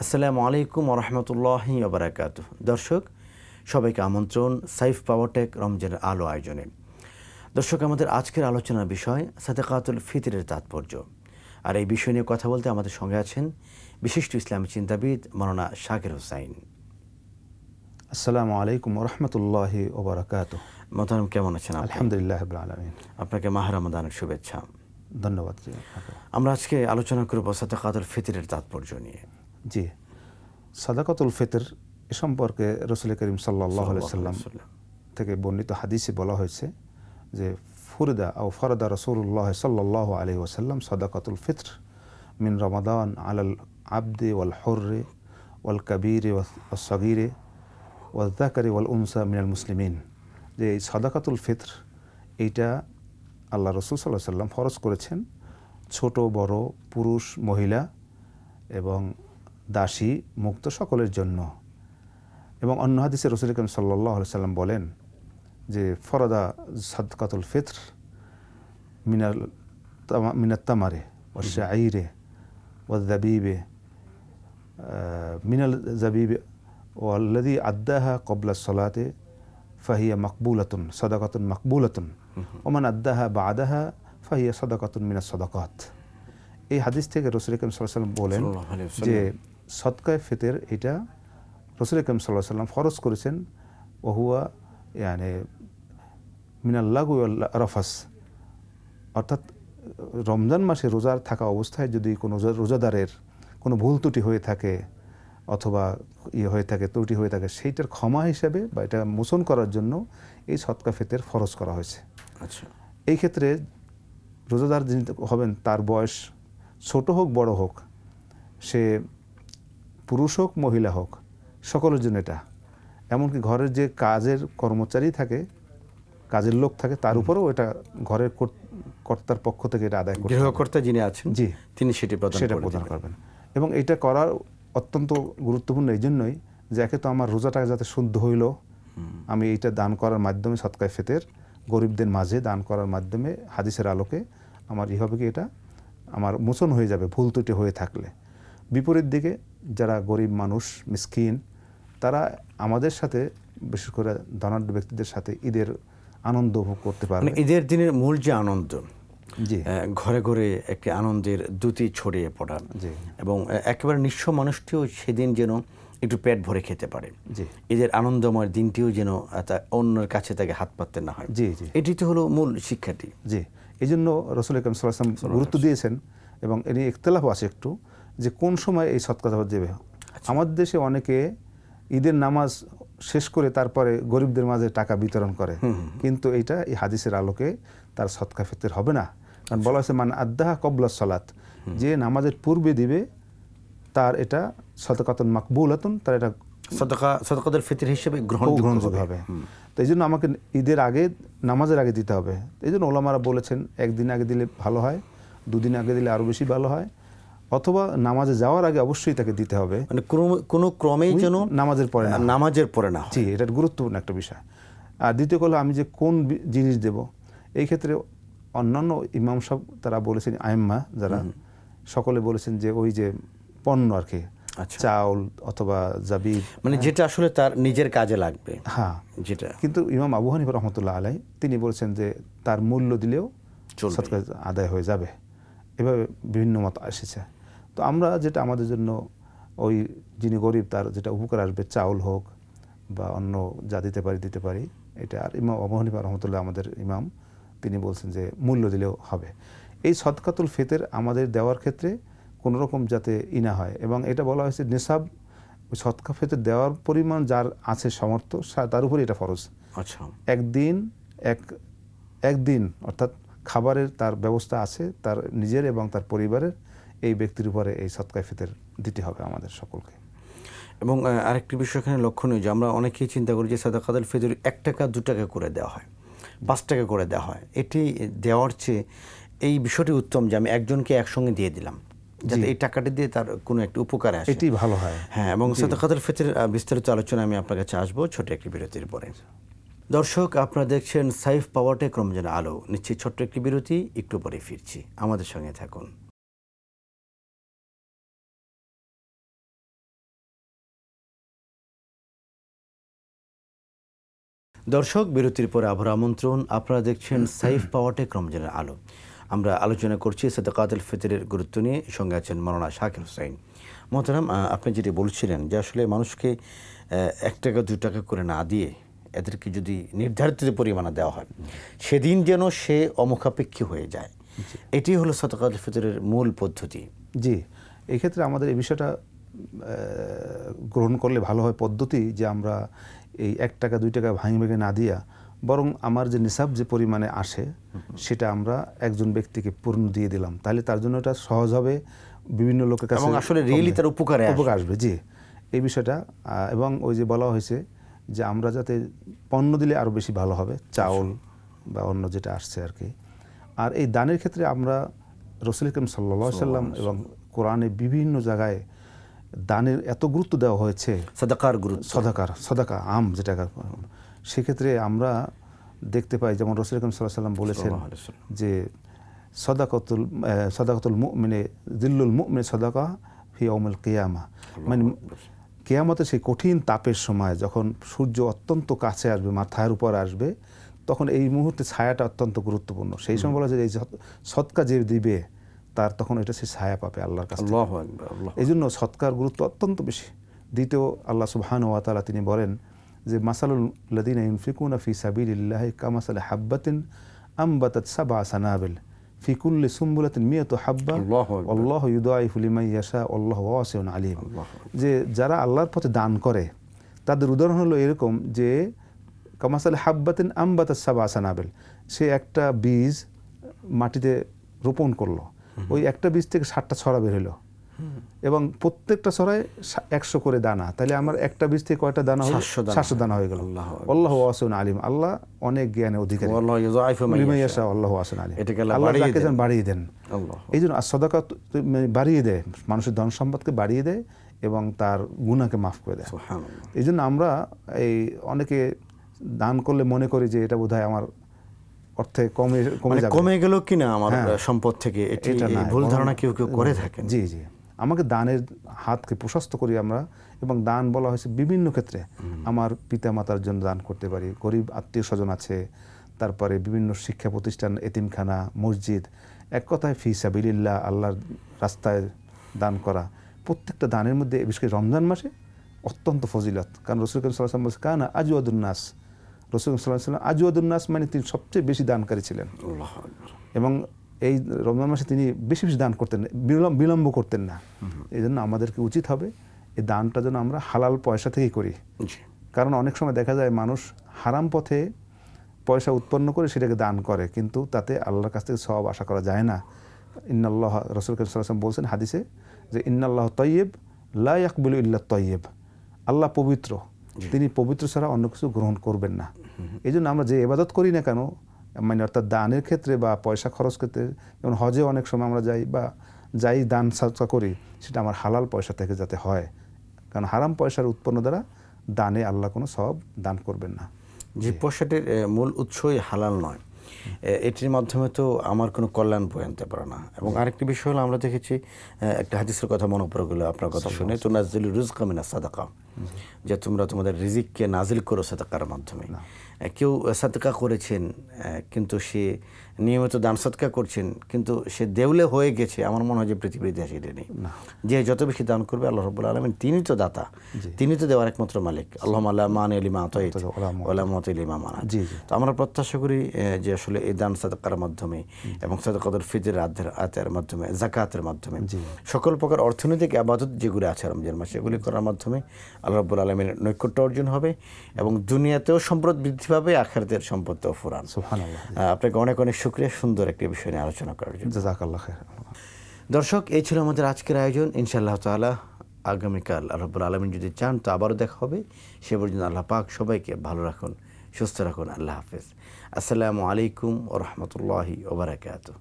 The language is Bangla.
আসসালামু আলাইকুম ওয়া রাহমাতুল্লাহি ওয়া বারাকাতুহু। দর্শক সবাইকে আমন্ত্রণ সাইফ পাওয়ারটেক রমজানের আলো আয়োজনে। দর্শক, আমাদের আজকের আলোচনার বিষয় সাদাকাতুল ফিতরের তাৎপর্য। আর এই বিষয় নিয়ে কথা বলতে আমাদের সঙ্গে আছেন বিশিষ্ট ইসলামী চিন্তাবিদ মাওলানা শাকির হোসাইন। আসসালামু আলাইকুম ওয়া রাহমাতুল্লাহি ওয়া বারাকাতুহু। মোহতারাম, কেমন আছেন আপনি? আলহামদুলিল্লাহ রাব্বিল আলামিন। আপনাকে মাহ রমাদানের শুভেচ্ছা। ধন্যবাদ জি আপনাকে। আমরা আজকে আলোচনা করব সাদাকাতুল ফিতরের তাৎপর্য নিয়ে। জি, সাদাকাতুল ফিতর এ সম্পর্কে রাসূল করিম সাল্লাল্লাহু আলাইহি সাল্লাম থেকে বর্ণিত হাদিসে বলা হয়েছে যে ফারাদা রাসূলুল্লাহ সাল্লাল্লাহু আলাইহি ওয়াসাল্লাম সাদাকাতুল ফিতর মিন রমাদান আলাল আবদি ওয়াল হুররি ওয়াল কাবীরি ওয়াস সাগীরি ওয়াল যাকারি ওয়াল উনসা মিনাল মুসলিমিন। যে এই সাদাকাতুল ফিতর এইটা আল্লাহ রাসূল সাল্লাল্লাহু আলাইহি সাল্লাম ফরজ করেছেন ছোট বড়, পুরুষ মহিলা এবং দাসী মুক্ত সকলের জন্য। এবং অন্য হাদিসে রাসূল করিম সাল্লাল্লাহু আলাইহি সাল্লাম বলেন যে ফরাদা সাদকাতুল ফিতর মিনাত তামারে ওয়া শাঈরে ওয়া যাবিবে মিনাল যাবিবে ওয়াল্লাযী আদ্দাহা ক্বাবলা সলাতে ফাহিয়া মাকবুলাতুন সাদাকাতুন মাকবুলাতুন ওয়া মান আদ্দাহা বা'দাহা ফাহিয়া সাদাকাতুন মিনাস সাদাকাত। এই হাদিস থেকে রাসূল করিম সাল্লাল্লাহু আলাইহি সাল্লাম বলেন যে সদকায়ে ফিতর এটা রাসূল করিম সাল্লাল্লাহু আলাইহি সাল্লাম ফরজ করেছেন ওহুয়া ইয়ানি মিনাল লাগু ওয়াল রাফাস, অর্থাৎ রমজান মাসে রোজা থাকা অবস্থায় যদি কোনো রোজাদারের কোনো ভুল ত্রুটি হয়ে থাকে অথবা হয়ে থাকে ত্রুটি হয়ে থাকে সেইটার ক্ষমা হিসেবে বা এটা মোচন করার জন্য এই সদকা ফিতর ফরজ করা হয়েছে। আচ্ছা, এই ক্ষেত্রে রোজাদার যিনি হবেন তার বয়স ছোট হোক বড় হোক, সে পুরুষ হোক মহিলা হোক, সকলের জন্য এটা। এমনকি ঘরের যে কাজের কর্মচারী থাকে, কাজের লোক থাকে, তার উপরেও এটা ঘরের কর্তার পক্ষ থেকে এটা আদায় করতে হবে। গৃহকর্তা যিনি আছেন জি, তিনি সেটা প্রদান করবেন। এবং এটা করার অত্যন্ত গুরুত্বপূর্ণ এই জন্যই যে একে তো আমার রোজাটা যাতে শুদ্ধ হইল, আমি এইটা দান করার মাধ্যমে সদকায়ে ফিতর গরিবদের মাঝে দান করার মাধ্যমে হাদিসের আলোকে আমার হবে কি এটা আমার মোচন হয়ে যাবে ভুল ত্রুটি হয়ে থাকলে। বিপরীত দিকে যারা গরিব মানুষ মিসকিন, তারা আমাদের সাথে বিশেষ করে ধনাঢ্য ব্যক্তিদের সাথে ঈদের আনন্দ উপভোগ করতে পারবে। ঈদের দিনের মূল যে আনন্দ, জি, ঘরে ঘরে একটি আনন্দের দ্যুতি ছড়িয়ে পড়া, জি, এবং একেবারে নিঃস্ব মানুষটিও সেদিন যেন একটু পেট ভরে খেতে পারে, জি, ঈদের আনন্দময় দিনটিও যেন অন্যের কাছে তাকে হাত পাততে না হয়। জি, জি, এটি তো হলো মূল শিক্ষাটি। জি, এই জন্য রাসূল করিম সাল্লাল্লাহু আলাইহি ওয়াসাল্লাম গুরুত্ব দিয়েছেন এবং এর ইখতিলাফও আছে একটু যে কোন সময় এই সদকা দেবে। আমাদের দেশে অনেকে ঈদের নামাজ শেষ করে তারপরে গরিবদের মাঝে টাকা বিতরণ করে, কিন্তু এইটা এই হাদিসের আলোকে তার সদকা ফিতর হবে না। কারণ বলা হয়েছে মান আদ্দাহা ক্বাবলা সলাত, যে নামাজের পূর্বে দিবে তার এটা সাদাকাতুন মাকবুলাতুন, তার এটা সাদাকাতুল ফিতর হিসেবে গ্রহণযোগ্য হবে। তো এই জন্য আমাকে ঈদের আগে নামাজের আগে দিতে হবে। এই জন্য ওলামারা বলেছেন একদিন আগে দিলে ভালো হয়, দুদিন আগে দিলে আরও বেশি ভালো হয়, অথবা নামাজে যাওয়ার আগে অবশ্যই তাকে দিতে হবে, মানে কোনো ক্রমেই যেন নামাজের পরে না। জি, এটা গুরুত্বপূর্ণ একটা বিষয়। আর দ্বিতীয় হলো আমি যে কোন জিনিস দেব, এই ক্ষেত্রে অন্যান্য ইমাম সাহেব তারা বলেছেন, আইম্মা যারা সকলে বলেছেন যে ওই যে পণ্য আর কি, চাউল অথবা জাবিব, মানে যেটা আসলে তার নিজের কাজে লাগবে। হ্যাঁ, যেটা কিন্তু ইমাম আবু হানিফা রাহমাতুল্লাহ আলাইহি তিনি বলেছেন যে তার মূল্য দিলেও সদকা আদায় হয়ে যাবে। এভাবে বিভিন্ন মত এসেছে। তো আমরা যেটা আমাদের জন্য ওই যিনি গরিব তার যেটা উপকার আসবে, চাউল হোক বা অন্য যা দিতে পারি এটা। আর ইমাম আবু হানিফা রাহমাতুল্লাহ আমাদের ইমাম, তিনি বলছেন যে মূল্য দিলেও হবে। এই সদকাতুল ফিতর আমাদের দেওয়ার ক্ষেত্রে কোনো রকম যাতে না হয়, এবং এটা বলা হয়েছে নিসাব, ওই সদকা ফিতর দেওয়ার পরিমাণ যার আছে সামর্থ্য তার উপরে এটা ফরজ। আচ্ছা, একদিন অর্থাৎ খাবারের তার ব্যবস্থা আছে তার নিজের এবং তার পরিবারের, এই ব্যক্তির উপরে এই সদকায়ে ফিতর দিতে হবে আমাদের সকলকে। এবং আরেকটি বিষয় এখানে লক্ষণীয় যে আমরা অনেকেই চিন্তা করি যে সাদাকাতুল ফিতর 1 টাকা 2 টাকা করে দেওয়া হয়, 5 টাকা করে দেওয়া হয়। এটি দেওয়ার চেয়ে এই বিষয়টি উত্তম যে আমি একজনকে একসঙ্গে দিয়ে দিলাম, যাতে এই টাকাটি দিয়ে তার কোনো একটা উপকারে আসে, এটি ভালো হয়। হ্যাঁ, এবং সাদাকাতুল ফিতর বিস্তারিত আলোচনা আমি আপনার কাছে আসবো ছোট একটি বিরতির পরে। দর্শক, আপনারা দেখছেন সাইফ পাওয়ারটেক রমজানের আলো। নিশ্চয়ই ছোট্ট একটি বিরতি, একটু পরে ফিরছি, আমাদের সঙ্গে থাকুন। দর্শক, বিরতির পরে আবার আমন্ত্রণ। আপনারা দেখছেন সাইফ পাওয়ারটেক রমজানের আলো। আমরা আলোচনা করছি সাদাকাতুল ফিতরের গুরুত্ব নিয়ে। সঙ্গে আছেন মাওলানা শাকির হোসেন। মোহতারাম, আপনি যেটি বলছিলেন যে আসলে মানুষকে 1 টাকা 2 টাকা করে না দিয়ে এদেরকে যদি নির্ধারিত পরিমাণে দেওয়া হয়, সেদিন যেন সে অমুখাপেক্ষী হয়ে যায়, এটি হলো সাদাকাতুল ফিতরের মূল পদ্ধতি। জি, এই ক্ষেত্রে আমাদের এই বিষয়টা গ্রহণ করলে ভালো হয় পদ্ধতি, যে আমরা এই 1 টাকা 2 টাকা ভাঙে ভেঙে না দিয়া বরং আমার যে নিসাব যে পরিমাণে আসে সেটা আমরা একজন ব্যক্তিকে পূর্ণ দিয়ে দিলাম, তাহলে তার জন্য এটা সহজ হবে, বিভিন্ন লোকের কাছে এবং আসলে রিয়েলি তার উপকার আসবে। জি, এই বিষয়টা। এবং ওই যে বলা হয়েছে যে আমরা যাতে পণ্য দিলে আরও বেশি ভালো হবে, চাউল বা অন্য যেটা আসছে আর কি। আর এই দানের ক্ষেত্রে আমরা রাসূল করিম সাল্লাল্লাহু আলাইহি ওয়াসাল্লাম এবং কোরআনে বিভিন্ন জায়গায় দানের এত গুরুত্ব দেওয়া হয়েছে, সাদাকার গুরুত্ব, সদাকা আম যেটা, সেক্ষেত্রে আমরা দেখতে পাই যেমন রাসূল করিম সাল্লাল্লাহু আলাইহি ওয়াসাল্লাম বলেছেন যে সদাকাতুল মুমিনে যিল্লুল মুমিন সদাকা ফি ইয়াউমিল কিয়ামা, মানে কিয়ামতের সেই কঠিন তাপের সময় যখন সূর্য অত্যন্ত কাছে আসবে, মাথার উপর আসবে, তখন এই মুহূর্তে ছায়াটা অত্যন্ত গুরুত্বপূর্ণ। সেই সময় বলা যায় এই সদকা যে দিবে তার তখন এটা সে ছায়া পাবে আল্লাহর কাছে। এই জন্য সৎকার গুরুত্ব অত্যন্ত বেশি। দ্বিতীয়, আল্লাহ সুবহানাহু ওয়া তাআলা তিনি বলেন যে মাসালুল লাযিনা ইউনফিকুনা ফি সাবিলিল্লাহি কামাসালি হাব্বাতিন আমবাতাত সাবআ সানাবিল ফি কুল্লি সুম্বুলাতিন মিয়াতু হাব্বা আল্লাহু ইউদাইফু লিমান ইয়াশা আল্লাহু ওয়াসিউন আলিম। যে যারা আল্লাহর পথে দান করে তাদের উদাহরণ হলো এরকম যে কামাসালি হাব্বাতিন আমবাতাত সাবআ সানাবিল, সে একটা বীজ মাটিতে রোপণ করলো, ওই একটা বীজ থেকে 60টা ছড়া বের হলো এবং প্রত্যেকটা ছড়ায় 100 করে দানা, তাহলে আমার একটা বীজ থেকে কয়টা দানা হলো? 700 দানা হয়ে গেল। আল্লাহু ওয়াসিউন আলিম, আল্লাহ অনেক জ্ঞানের অধিকারী। লিমান ইয়াশা আল্লাহু ওয়াসিউন আলিম, আল্লাহ যাকে চান বাড়িয়ে দেন। এই জন্য সাদাকা বাড়িয়ে দেয়, মানুষের ধন সম্পদকে বাড়িয়ে দেয় এবং তার গুনাহকে মাফ করে দেয়। এই জন্য আমরা এই অনেকে দান করলে মনে করি যে এটা বোধহয় আমার অর্থে কমে গেল কিনা আমার সম্পদ থেকে, এটি ভুল ধারণা কেউ কেউ করে থাকেন। জি জি, আমাকে দানের হাতকে প্রশস্ত করি আমরা, এবং দান বলা হয়েছে বিভিন্ন ক্ষেত্রে। আমার পিতা মাতার জন্য দান করতে পারি, গরিব আত্মীয় স্বজন আছে, তারপরে বিভিন্ন শিক্ষা প্রতিষ্ঠান, এতিমখানা, মসজিদ, এক কথায় ফি সাবিলিল্লাহ, আল্লাহর রাস্তায় দান করা। প্রত্যেকটা দানের মধ্যে, বিশেষ করে রমজান মাসে অত্যন্ত ফজিলত। কারণ রাসূল সাল্লাল্লাহু আলাইহি ওয়াসাল্লাম বলেছেন কানা আজওয়াদুন নাস, রাসূল সাল্লাল্লাহু আলাইহি ওয়াসাল্লাম আজওয়াদুন নাস মানে তিনি সবচেয়ে বেশি দানকারী ছিলেন। এবং এই রমজান মাসে তিনি বেশি বেশি দান করতেন, বিলম্ব করতেন না। এই জন্য আমাদেরকে উচিত হবে এই দানটা যেন আমরা হালাল পয়সা থেকেই করি। কারণ অনেক সময় দেখা যায় মানুষ হারাম পথে পয়সা উৎপন্ন করে সেটাকে দান করে, কিন্তু তাতে আল্লাহর কাছ থেকে সওয়াব আশা করা যায় না। ইন্নাল্লাহ, রাসূল সাল্লাল্লাহু আলাইহি ওয়াসাল্লাম বলছেন হাদিসে যে ইন্নাল্লাহ তাইয়্যিব লা ইয়াকবালু ইল্লা তাইয়্যিব, আল্লাহ পবিত্র, তিনি পবিত্র ছাড়া অন্য কিছু গ্রহণ করবেন না। এই জন্য আমরা যে ইবাদত করি না কেন, মানে অর্থাৎ দানের ক্ষেত্রে বা পয়সা খরচ ক্ষেত্রে, যেমন হজে অনেক সময় আমরা যাই বা যাই দান সাদকা করি, সেটা আমার হালাল পয়সা থেকে যাতে হয়। কারণ হারাম পয়সার উৎপন্ন দ্বারা দানে আল্লাহ কোনো সওয়াব দান করবেন না। যে পয়সাটির মূল উৎসই হালাল নয়, এটির মাধ্যমে তো আমার কোনো কল্যাণ বয়ে আনতে পারে না। এবং আরেকটি বিষয় হলো, আমরা দেখেছি একটা হাদিসের কথা মনে পড়ে গেলো আপনার কথা শুনে, তুনাজ্জিলুর রিজকা মিনাস সাদাকা, যে তোমরা তোমাদের রিজিককে নাজিল করো সাদাকার মাধ্যমে। কেউ সাদকা করেছেন কিন্তু সে নিয়মিত দান সদকা করছেন, কিন্তু সে দেউলে হয়ে গেছে, আমার মনে হয় যে পৃথিবীর ইতিহাসে এটা নেই। যে যত বেশি দান করবে আল্লাহ রাব্বুল আলামিন তিনি তো দাতা, তিনি তো দেওয়ার একমাত্র মালিক। আল্লাহুম্মা লা মানিআ লিমা আতাইত ওয়া লা মুতি লিমা মানাত। তো আমরা প্রত্যাশা করি যে আসলে এই দান সাদকার মাধ্যমে এবং সাদাকাতুল ফিতরের আয়াতের মাধ্যমে, যাকাতের মাধ্যমে, সকল প্রকার অর্থনৈতিক ইবাদত যেগুলো আছে রমজান মাসে, এগুলি করার মাধ্যমে আল্লাহ রাব্বুল আলামিনের নৈকট্য অর্জন হবে এবং দুনিয়াতেও সম্পদ বৃদ্ধি পাবে, আখিরাতের সম্পদও ফুরান। সুবহানাল্লাহ। আপনাকে অনেক অনেক শুকরিয়া সুন্দর একটি বিষয় নিয়ে আলোচনা করার জন্য। জাযাকাল্লাহ খাইর। দর্শক, এই ছিল আমাদের আজকের আয়োজন। ইনশাআল্লাহ তাআলা আগামীকাল আল্লাহ রাব্বুল আলামিন যদি চান তো আবারও দেখা হবে। সে পর্যন্ত আল্লাহ পাক সবাইকে ভালো রাখুন, সুস্থ রাখুন। আল্লাহ হাফেজ। আসসালামু আলাইকুম ওয়া রাহমাতুল্লাহি ওয়া বারাকাতুহু।